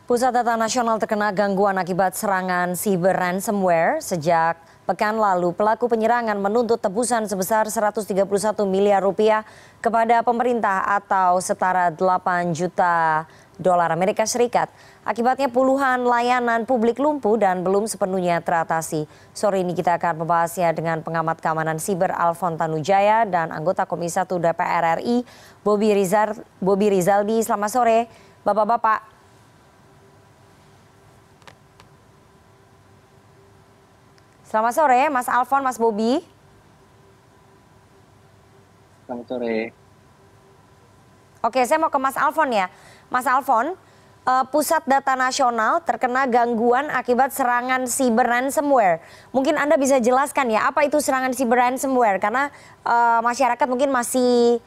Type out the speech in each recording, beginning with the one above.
Pusat Data Nasional terkena gangguan akibat serangan cyber ransomware. Sejak pekan lalu, pelaku penyerangan menuntut tebusan sebesar 131 miliar rupiah kepada pemerintah atau setara 8 juta dolar Amerika Serikat. Akibatnya puluhan layanan publik lumpuh dan belum sepenuhnya teratasi. Sore ini kita akan membahasnya dengan pengamat keamanan siber Alfon Tanujaya dan anggota Komisi 1 DPR RI Bobi Rizaldi. Selamat sore, Bapak-bapak. Selamat sore, Mas Alfon, Mas Bobi. Selamat sore. Oke, saya mau ke Mas Alfon ya. Mas Alfon, Pusat Data Nasional terkena gangguan akibat serangan cyber ransomware. Mungkin Anda bisa jelaskan ya, apa itu serangan cyber ransomware? Karena masyarakat mungkin masih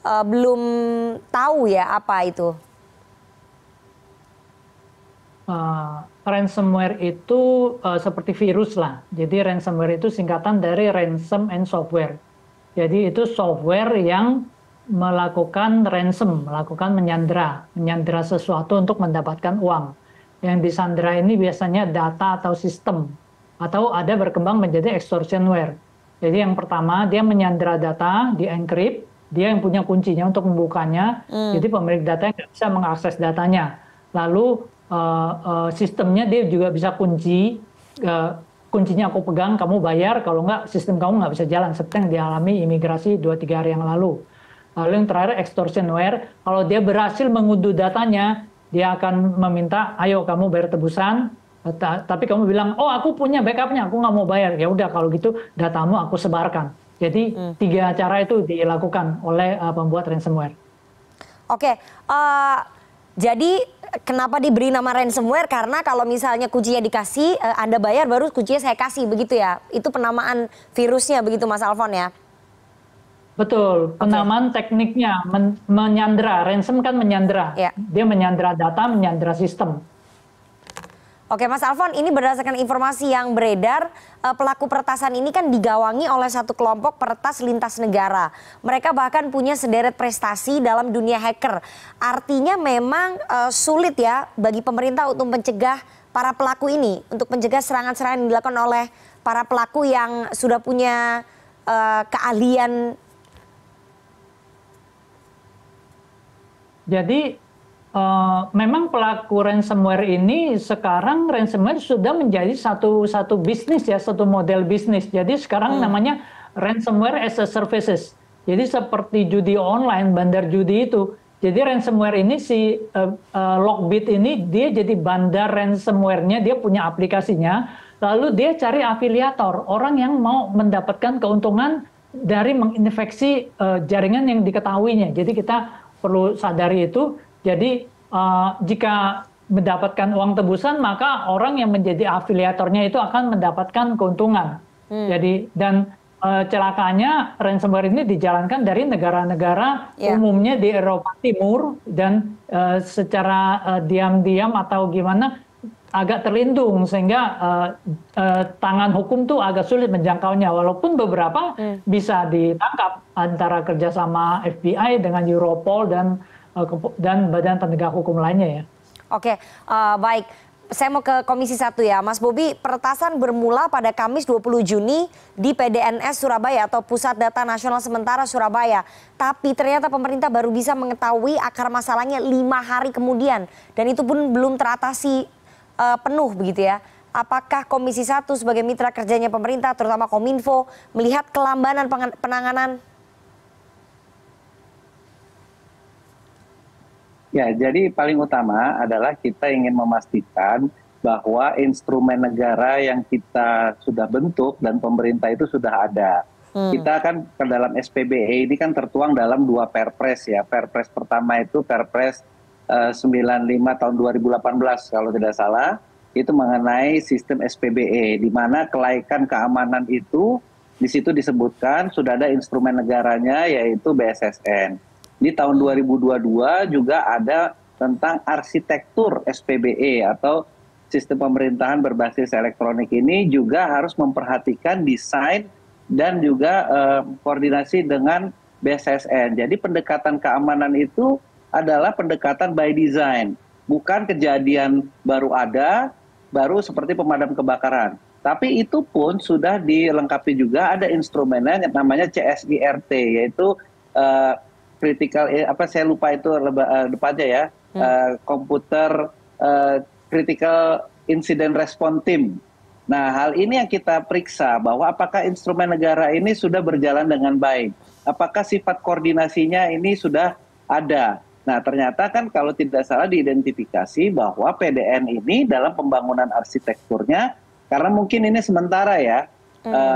belum tahu ya apa itu. Ransomware itu seperti virus lah. Jadi ransomware itu singkatan dari ransom and software. Jadi itu software yang melakukan ransom, melakukan menyandera sesuatu untuk mendapatkan uang. Yang disandera ini biasanya data atau sistem, atau ada berkembang menjadi extortionware. Jadi yang pertama dia menyandera data, di-encrypt, dia yang punya kuncinya untuk membukanya. Jadi pemilik data nggak bisa mengakses datanya. Lalu sistemnya dia juga bisa kuncinya aku pegang, kamu bayar, kalau nggak sistem kamu nggak bisa jalan, seperti yang dialami imigrasi 2-3 hari yang lalu. Lalu yang terakhir extortionware, kalau dia berhasil mengunduh datanya, dia akan meminta, ayo kamu bayar tebusan, tapi kamu bilang, oh aku punya backupnya, aku nggak mau bayar, ya udah kalau gitu datamu aku sebarkan. Jadi 3 cara itu dilakukan oleh pembuat ransomware. Oke, jadi kenapa diberi nama ransomware? Karena kalau misalnya kuncinya dikasih, Anda bayar baru kuncinya saya kasih, begitu ya? Itu penamaan virusnya begitu Mas Alfon ya? Betul, penamaan tekniknya menyandera, ransom kan menyandera. Ya. Dia menyandera data, menyandera sistem. Oke Mas Alfon, ini berdasarkan informasi yang beredar, pelaku peretasan ini kan digawangi oleh satu kelompok peretas lintas negara. Mereka bahkan punya sederet prestasi dalam dunia hacker. Artinya memang sulit ya bagi pemerintah untuk mencegah para pelaku ini, untuk mencegah serangan-serangan yang dilakukan oleh para pelaku yang sudah punya keahlian. Jadi memang pelaku ransomware ini sekarang ransomware sudah menjadi satu bisnis ya, satu model bisnis. Jadi sekarang namanya ransomware as a services. Jadi seperti judi online, bandar judi itu. Jadi ransomware ini si Lockbit ini dia jadi bandar ransomware-nya, dia punya aplikasinya. Lalu dia cari afiliator, orang yang mau mendapatkan keuntungan dari menginfeksi jaringan yang diketahuinya. Jadi kita perlu sadari itu. Jadi jika mendapatkan uang tebusan, maka orang yang menjadi afiliatornya itu akan mendapatkan keuntungan. Jadi dan celakanya ransomware ini dijalankan dari negara-negara umumnya di Eropa Timur dan secara diam-diam atau gimana agak terlindung sehingga tangan hukum tuh agak sulit menjangkaunya. Walaupun beberapa bisa ditangkap antara kerjasama FBI dengan Europol dan badan penegak hukum lainnya ya. Oke, baik. Saya mau ke Komisi 1 ya. Mas Bobi, peretasan bermula pada Kamis 20 Juni di PDNS Surabaya atau Pusat Data Nasional Sementara Surabaya. Tapi ternyata pemerintah baru bisa mengetahui akar masalahnya 5 hari kemudian. Dan itu pun belum teratasi penuh begitu ya. Apakah Komisi 1 sebagai mitra kerjanya pemerintah, terutama Kominfo, melihat kelambanan penanganan? Ya, jadi paling utama adalah kita ingin memastikan bahwa instrumen negara yang kita sudah bentuk dan pemerintah itu sudah ada. Kita kan ke dalam SPBE ini kan tertuang dalam 2 perpres ya. Perpres pertama itu Perpres 95 tahun 2018 kalau tidak salah. Itu mengenai sistem SPBE, di mana kelaikan keamanan itu di situ disebutkan sudah ada instrumen negaranya yaitu BSSN. Di tahun 2022 juga ada tentang arsitektur SPBE atau sistem pemerintahan berbasis elektronik ini juga harus memperhatikan desain dan juga koordinasi dengan BSSN. Jadi pendekatan keamanan itu adalah pendekatan by design. bukan kejadian baru seperti pemadam kebakaran. Tapi itu pun sudah dilengkapi juga ada instrumennya yang namanya CSIRT, yaitu critical, saya lupa itu depannya ya, komputer critical incident response team. Nah, hal ini yang kita periksa bahwa apakah instrumen negara ini sudah berjalan dengan baik, apakah sifat koordinasinya ini sudah ada. Nah, ternyata kan kalau tidak salah diidentifikasi bahwa PDN ini dalam pembangunan arsitekturnya, karena mungkin ini sementara ya,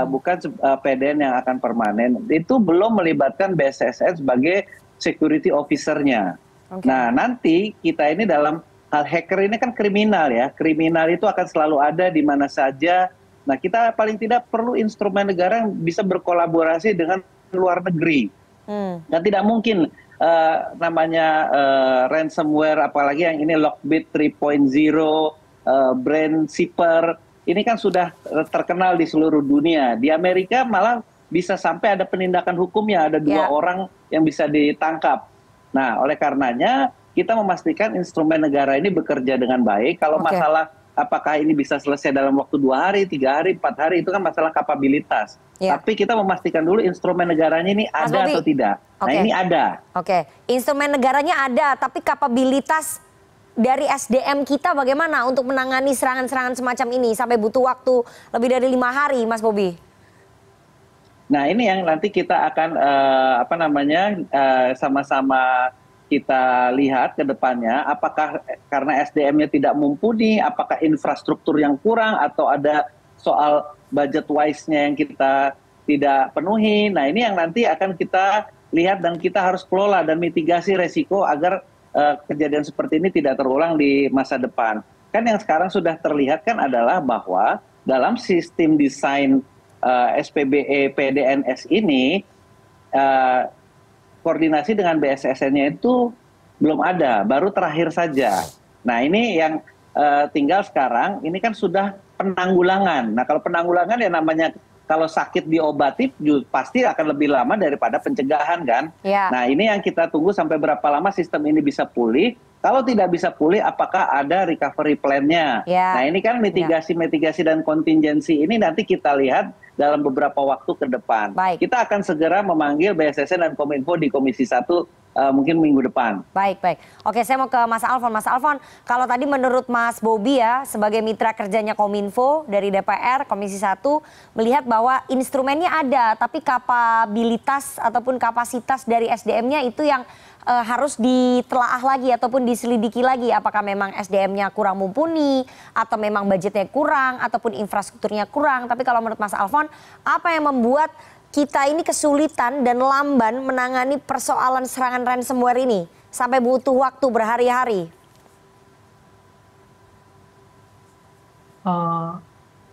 bukan PDN yang akan permanen, itu belum melibatkan BSSN sebagai security officer-nya. Nah, nanti kita ini dalam hal hacker ini kan kriminal ya, kriminal itu akan selalu ada di mana saja. Nah, kita paling tidak perlu instrumen negara yang bisa berkolaborasi dengan luar negeri. Dan tidak mungkin namanya ransomware, apalagi yang ini Lockbit 3.0, Brandshipper, ini kan sudah terkenal di seluruh dunia. Di Amerika malah bisa sampai ada penindakan hukumnya, ada 2 orang yang bisa ditangkap. Nah, oleh karenanya kita memastikan instrumen negara ini bekerja dengan baik. Kalau masalah apakah ini bisa selesai dalam waktu 2 hari, 3 hari, 4 hari, itu kan masalah kapabilitas. Tapi kita memastikan dulu instrumen negaranya ini ada atau tidak. Nah, ini ada. Instrumen negaranya ada, tapi kapabilitas dari SDM kita bagaimana untuk menangani serangan-serangan semacam ini sampai butuh waktu lebih dari 5 hari, Mas Bobi? Nah, ini yang nanti kita akan sama-sama kita lihat ke depannya, apakah karena SDM-nya tidak mumpuni, apakah infrastruktur yang kurang, atau ada soal budget wise-nya yang kita tidak penuhi. Nah, ini yang nanti akan kita lihat dan kita harus kelola dan mitigasi resiko agar kejadian seperti ini tidak terulang di masa depan. Kan yang sekarang sudah terlihat kan adalah bahwa dalam sistem desain SPBE PDNS ini, koordinasi dengan BSSN-nya itu belum ada, baru terakhir saja. Nah, ini yang tinggal sekarang, ini kan sudah penanggulangan. Nah, kalau penanggulangan ya namanya kalau sakit diobati pasti akan lebih lama daripada pencegahan kan. Nah, ini yang kita tunggu sampai berapa lama sistem ini bisa pulih. Kalau tidak bisa pulih, apakah ada recovery plan-nya? Nah, ini kan mitigasi dan kontingensi ini nanti kita lihat dalam beberapa waktu ke depan. Kita akan segera memanggil BSSN dan Kominfo di Komisi 1 mungkin minggu depan. Baik. Oke, saya mau ke Mas Alfon. Mas Alfon, kalau tadi menurut Mas Bobi ya, sebagai mitra kerjanya Kominfo dari DPR, Komisi 1, melihat bahwa instrumennya ada, tapi kapabilitas ataupun kapasitas dari SDM-nya itu yang harus ditelaah lagi ataupun diselidiki lagi. Apakah memang SDM-nya kurang mumpuni, atau memang budgetnya kurang, ataupun infrastrukturnya kurang. Tapi kalau menurut Mas Alfon, apa yang membuat kita ini kesulitan dan lamban menangani persoalan serangan ransomware ini sampai butuh waktu berhari-hari?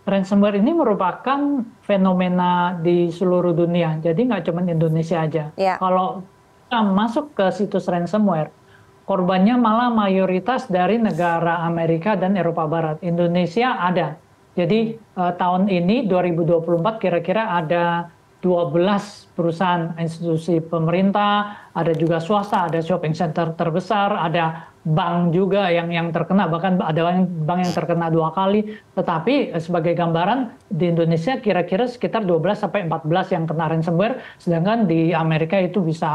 Ransomware ini merupakan fenomena di seluruh dunia, jadi nggak cuma Indonesia aja. Kalau kita masuk ke situs ransomware, korbannya malah mayoritas dari negara Amerika dan Eropa Barat. Indonesia ada. Jadi tahun ini 2024 kira-kira ada 12 perusahaan institusi pemerintah, ada juga swasta, ada shopping center terbesar, ada bank juga yang terkena, bahkan ada bank yang terkena 2 kali. Tetapi sebagai gambaran, di Indonesia kira-kira sekitar 12 sampai 14 yang kena ransomware, sedangkan di Amerika itu bisa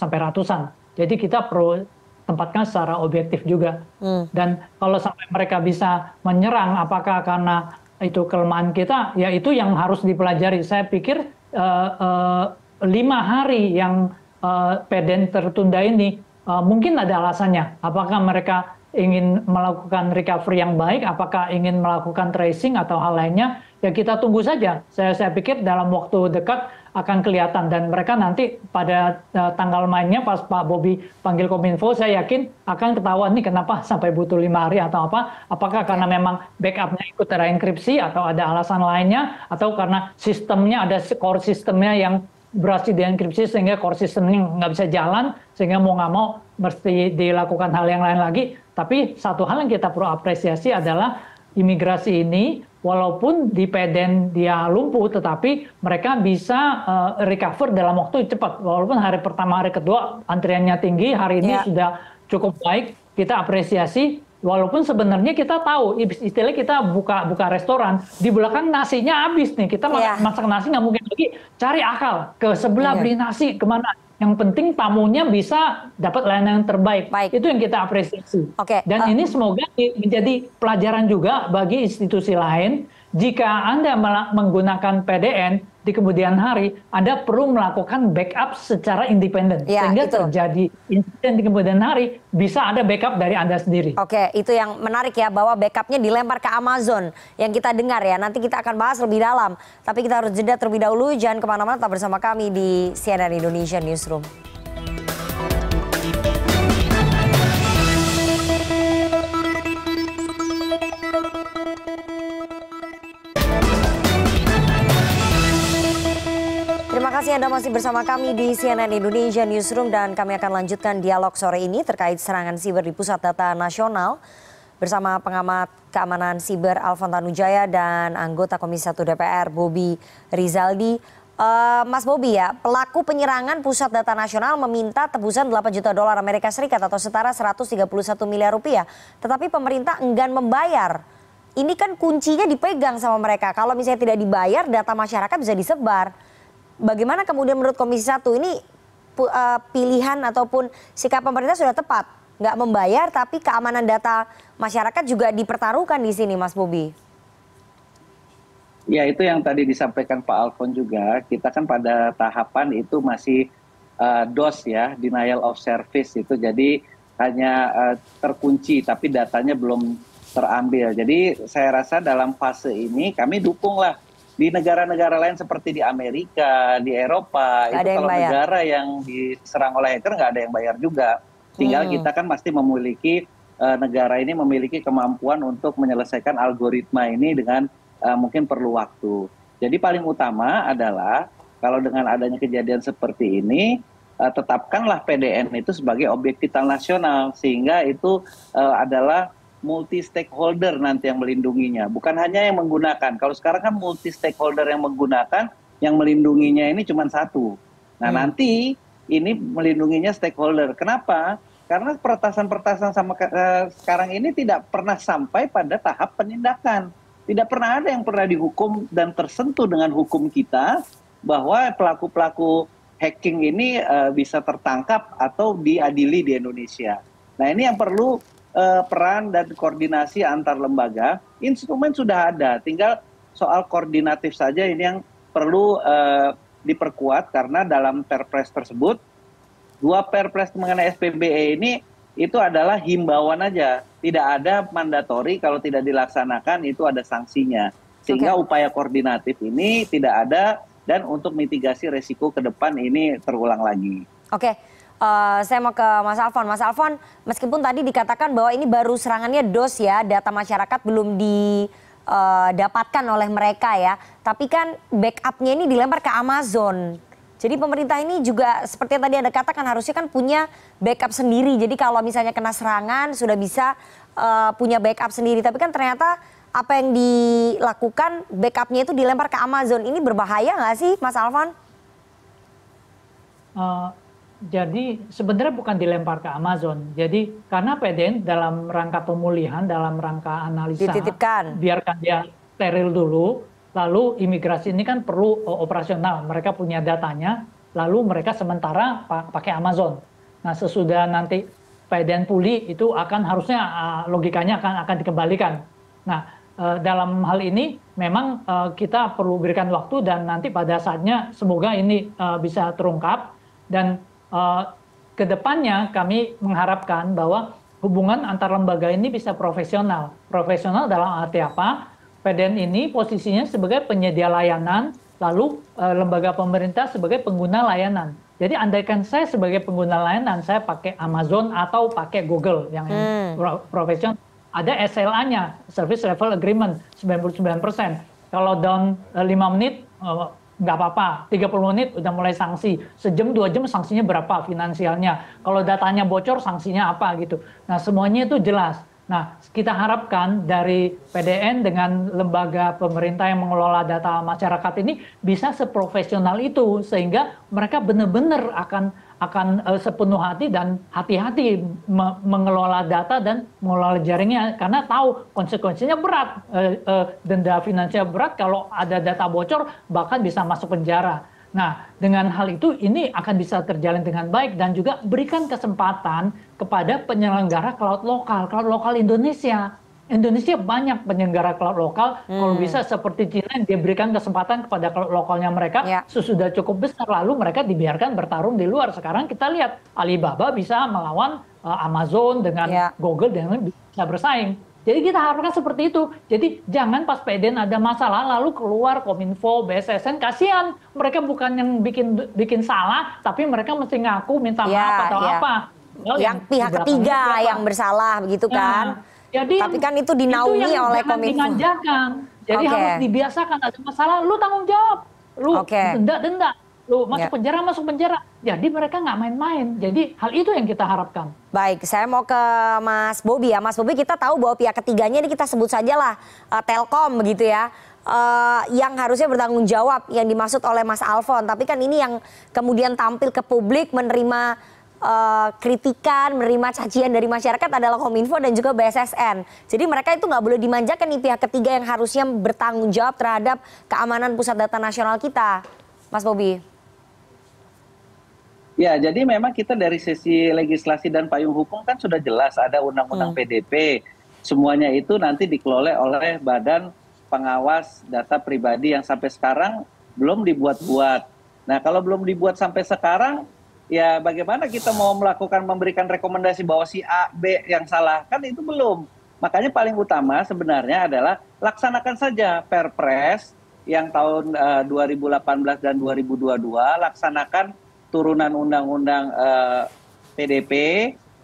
sampai ratusan. Jadi kita perlu tempatkan secara objektif juga. Dan kalau sampai mereka bisa menyerang, apakah karena itu kelemahan kita, ya itu yang harus dipelajari. Saya pikir 5 hari yang PDN tertunda ini mungkin ada alasannya. Apakah mereka ingin melakukan recovery yang baik, apakah ingin melakukan tracing atau hal lainnya, ya kita tunggu saja. Saya pikir dalam waktu dekat akan kelihatan, dan mereka nanti pada tanggal mainnya pas Pak Bobi panggil Kominfo, saya yakin akan ketahuan nih kenapa sampai butuh 5 hari atau apa. Apakah karena memang backupnya ikut terenkripsi atau ada alasan lainnya, atau karena sistemnya ada core sistemnya yang berhasil dienkripsi sehingga core sistemnya nggak bisa jalan, sehingga mau nggak mau mesti dilakukan hal yang lain lagi. Tapi satu hal yang kita perlu apresiasi adalah imigrasi ini, walaupun di PDN dia lumpuh, tetapi mereka bisa recover dalam waktu cepat. Walaupun hari pertama, hari kedua antriannya tinggi, hari ini sudah cukup baik. kita apresiasi. Walaupun sebenarnya kita tahu, istilahnya kita buka restoran, di belakang nasinya habis nih. Kita masak nasi nggak mungkin lagi cari akal ke sebelah beli nasi kemana. Yang penting tamunya bisa dapat layanan yang terbaik. Itu yang kita apresiasi. Dan ini semoga menjadi pelajaran juga bagi institusi lain. Jika Anda menggunakan PDN di kemudian hari, Anda perlu melakukan backup secara independen. Sehingga terjadi insiden di kemudian hari, bisa ada backup dari Anda sendiri. Oke, itu yang menarik ya, bahwa backupnya dilempar ke Amazon. Yang kita dengar ya, nanti kita akan bahas lebih dalam. Tapi kita harus jeda terlebih dahulu, jangan kemana-mana, tetap bersama kami di CNN Indonesia Newsroom. Terima kasih Anda masih bersama kami di CNN Indonesia Newsroom dan kami akan lanjutkan dialog sore ini terkait serangan siber di Pusat Data Nasional bersama pengamat keamanan siber Alfon Tanujaya dan anggota Komisi 1 DPR Bobi Rizaldi. Mas Bobi ya, pelaku penyerangan Pusat Data Nasional meminta tebusan 8 juta dolar Amerika Serikat atau setara 131 miliar rupiah. Tetapi pemerintah enggan membayar. Ini kan kuncinya dipegang sama mereka. Kalau misalnya tidak dibayar, data masyarakat bisa disebar. Bagaimana kemudian menurut Komisi 1 ini pilihan ataupun sikap pemerintah sudah tepat? Nggak membayar tapi keamanan data masyarakat juga dipertaruhkan di sini Mas Bobi. Ya itu yang tadi disampaikan Pak Alfon juga, kita kan pada tahapan itu masih DOS ya, denial of service itu, jadi hanya terkunci tapi datanya belum terambil. Jadi saya rasa dalam fase ini kami dukunglah. Di negara-negara lain seperti di Amerika, di Eropa, itu kalau negara yang diserang oleh hacker nggak ada yang bayar juga. Tinggal kita kan pasti memiliki, negara ini memiliki kemampuan untuk menyelesaikan algoritma ini dengan mungkin perlu waktu. Jadi paling utama adalah kalau dengan adanya kejadian seperti ini, tetapkanlah PDN itu sebagai objek vital nasional. Sehingga itu adalah multi stakeholder nanti yang melindunginya, bukan hanya yang menggunakan. Kalau sekarang kan multi stakeholder yang menggunakan, yang melindunginya ini cuma satu. Nah nanti ini melindunginya stakeholder. Kenapa? Karena peretasan-peretasan sama sekarang ini tidak pernah sampai pada tahap penindakan. Tidak pernah ada yang pernah dihukum dan tersentuh dengan hukum kita bahwa pelaku-pelaku hacking ini bisa tertangkap atau diadili di Indonesia. Nah ini yang perlu peran dan koordinasi antar lembaga. Instrumen sudah ada, tinggal soal koordinatif saja ini yang perlu diperkuat, karena dalam Perpres tersebut, 2 Perpres mengenai SPBE ini itu adalah himbauan aja, tidak ada mandatori, kalau tidak dilaksanakan itu ada sanksinya. Sehingga upaya koordinatif ini tidak ada, dan untuk mitigasi resiko ke depan ini terulang lagi. Saya mau ke Mas Alfon. Mas Alfon, meskipun tadi dikatakan bahwa ini baru serangannya DOS ya, data masyarakat belum didapatkan oleh mereka ya, tapi kan backupnya ini dilempar ke Amazon. Jadi pemerintah ini juga seperti yang tadi Anda katakan harusnya kan punya backup sendiri. Jadi kalau misalnya kena serangan sudah bisa punya backup sendiri. Tapi kan ternyata apa yang dilakukan backupnya itu dilempar ke Amazon. Ini berbahaya nggak sih Mas Alfon? Jadi sebenarnya bukan dilempar ke Amazon. Jadi karena PDN dalam rangka pemulihan, dalam rangka analisa, dititipkan, biarkan dia steril dulu. Lalu imigrasi ini kan perlu operasional, mereka punya datanya, lalu mereka sementara pakai Amazon. Nah sesudah nanti PDN pulih itu akan harusnya logikanya akan dikembalikan. Nah dalam hal ini memang kita perlu berikan waktu dan nanti pada saatnya semoga ini bisa terungkap. Dan kedepannya kami mengharapkan bahwa hubungan antar lembaga ini bisa profesional. Profesional dalam arti apa? PDN ini posisinya sebagai penyedia layanan, lalu lembaga pemerintah sebagai pengguna layanan. Jadi andaikan saya sebagai pengguna layanan, saya pakai Amazon atau pakai Google yang profesional, ada SLA-nya, Service Level Agreement, 99%. Kalau down 5 menit, nggak apa-apa, 30 menit udah mulai sanksi, sejam 2 jam sanksinya berapa finansialnya, kalau datanya bocor sanksinya apa gitu. Nah semuanya itu jelas. Nah kita harapkan dari PDN dengan lembaga pemerintah yang mengelola data masyarakat ini bisa seprofesional itu, sehingga mereka benar-benar sepenuh hati dan hati-hati mengelola data dan mengelola jaringnya karena tahu konsekuensinya berat, denda finansial berat kalau ada data bocor bahkan bisa masuk penjara. Nah, dengan hal itu ini akan bisa terjalin dengan baik dan juga berikan kesempatan kepada penyelenggara cloud lokal Indonesia. Indonesia banyak penyelenggara cloud lokal, kalau bisa seperti Cina yang diberikan kesempatan kepada cloud lokalnya mereka sesudah cukup besar, lalu mereka dibiarkan bertarung di luar. Sekarang kita lihat Alibaba bisa melawan Amazon dengan Google dan bisa bersaing. Jadi kita harapkan seperti itu. Jadi jangan pas PDN ada masalah lalu keluar Kominfo, BSSN, kasihan mereka bukan yang bikin salah, tapi mereka mesti ngaku minta maaf atau apa. Yang pihak ketiga yang bersalah begitu kan. Jadi, tapi kan itu dinaungi oleh Kominfo. Jadi harus dibiasakan ada masalah, lu tanggung jawab, lu denda, lu masuk penjara. Jadi mereka nggak main-main. Jadi hal itu yang kita harapkan. Baik, saya mau ke Mas Bobi ya. Mas Bobi, kita tahu bahwa pihak ketiganya ini kita sebut sajalah Telkom begitu ya. Yang harusnya bertanggung jawab yang dimaksud oleh Mas Alfon. Tapi kan ini yang kemudian tampil ke publik menerima kritikan, menerima cacian dari masyarakat adalah Kominfo dan juga BSSN. Jadi mereka itu nggak boleh dimanjakan nih pihak ketiga yang harusnya bertanggung jawab terhadap keamanan pusat data nasional kita. Mas Bobi. Ya, jadi memang kita dari sisi legislasi dan payung hukum kan sudah jelas ada undang-undang PDP. Semuanya itu nanti dikelola oleh Badan Pengawas Data Pribadi yang sampai sekarang belum dibuat-buat. Nah, kalau belum dibuat sampai sekarang, ya bagaimana kita mau memberikan rekomendasi bahwa si A, B yang salah, kan itu belum. Makanya paling utama sebenarnya adalah laksanakan saja Perpres yang tahun 2018 dan 2022, laksanakan turunan undang-undang PDP,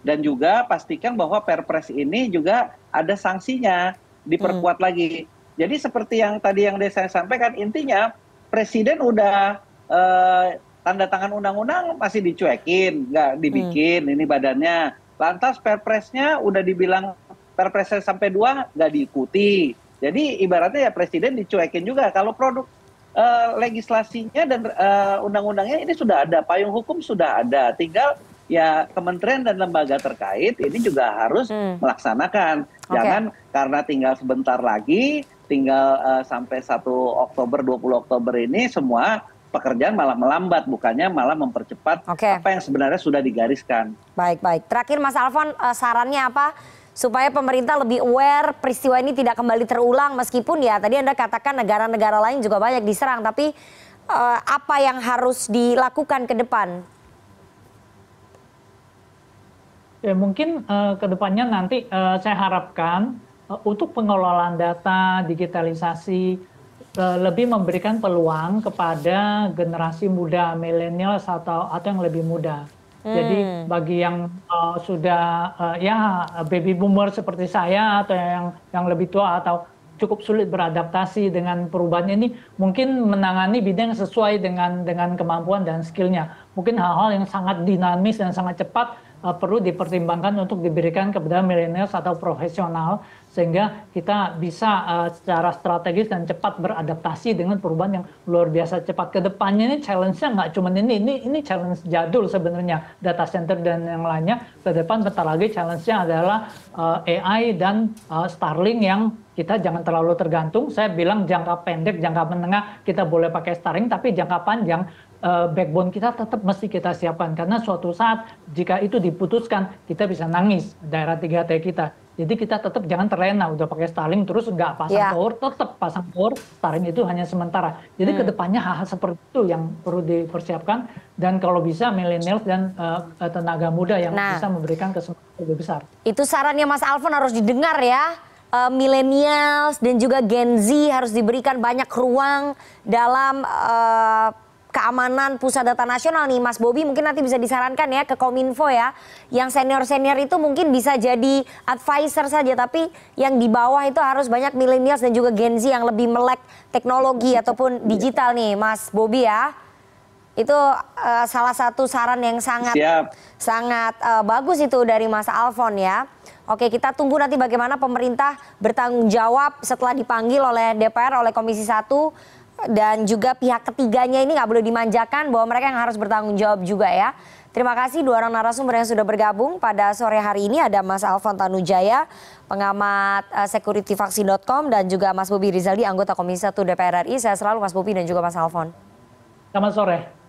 dan juga pastikan bahwa Perpres ini juga ada sanksinya, diperkuat lagi. Jadi seperti yang tadi yang saya sampaikan, intinya Presiden udah tanda tangan undang-undang masih dicuekin, nggak dibikin ini badannya. Lantas Perpresnya udah dibilang Perpresnya sampai 2 nggak diikuti. Jadi ibaratnya ya Presiden dicuekin juga. Kalau produk legislasinya dan undang-undangnya ini sudah ada, payung hukum sudah ada. Tinggal ya kementerian dan lembaga terkait ini juga harus melaksanakan. Jangan karena tinggal sebentar lagi, tinggal sampai 1 Oktober, 20 Oktober ini semua pekerjaan malah melambat, bukannya malah mempercepat apa yang sebenarnya sudah digariskan. Baik. Terakhir Mas Alfon, sarannya apa supaya pemerintah lebih aware peristiwa ini tidak kembali terulang, meskipun ya tadi Anda katakan negara-negara lain juga banyak diserang, tapi apa yang harus dilakukan ke depan? Ya mungkin ke depannya nanti saya harapkan untuk pengelolaan data, digitalisasi, lebih memberikan peluang kepada generasi muda, milenial atau yang lebih muda. Jadi bagi yang sudah baby boomer seperti saya atau yang lebih tua atau cukup sulit beradaptasi dengan perubahan ini, mungkin menangani bidang sesuai dengan kemampuan dan skillnya. Mungkin hal-hal yang sangat dinamis dan sangat cepat perlu dipertimbangkan untuk diberikan kepada milenial atau profesional, sehingga kita bisa secara strategis dan cepat beradaptasi dengan perubahan yang luar biasa cepat. Kedepannya ini challenge-nya nggak cuma ini challenge jadul sebenarnya, data center dan yang lainnya. Ke depan bentar lagi challenge-nya adalah AI dan Starlink yang kita jangan terlalu tergantung. Saya bilang jangka pendek, jangka menengah kita boleh pakai Starlink, tapi jangka panjang backbone kita tetap mesti kita siapkan, karena suatu saat jika itu diputuskan kita bisa nangis daerah 3T kita. Jadi kita tetap jangan terlena udah pakai Starlink terus nggak pasang tower, tetap pasang tower. Starlink itu hanya sementara. Jadi kedepannya hal-hal seperti itu yang perlu dipersiapkan, dan kalau bisa milenial dan tenaga muda yang bisa memberikan kesempatan lebih besar. Itu sarannya Mas Alfon harus didengar ya. Millennials dan juga Gen Z harus diberikan banyak ruang dalam keamanan pusat data nasional nih. Mas Bobi mungkin nanti bisa disarankan ya ke Kominfo ya. Yang senior-senior itu mungkin bisa jadi advisor saja, tapi yang di bawah itu harus banyak millennials dan juga Gen Z yang lebih melek teknologi ataupun digital nih Mas Bobi ya. Itu salah satu saran yang sangat bagus itu dari Mas Alfon ya. Oke, kita tunggu nanti bagaimana pemerintah bertanggung jawab setelah dipanggil oleh DPR, oleh Komisi 1, dan juga pihak ketiganya ini nggak boleh dimanjakan, bahwa mereka yang harus bertanggung jawab juga ya. Terima kasih dua orang narasumber yang sudah bergabung pada sore hari ini. Ada Mas Alfon Tanujaya, pengamat securityvaccine.com, dan juga Mas Bobi Rizaldi, anggota Komisi 1 DPR RI. Saya selalu Mas Bobi dan juga Mas Alfon. Selamat sore.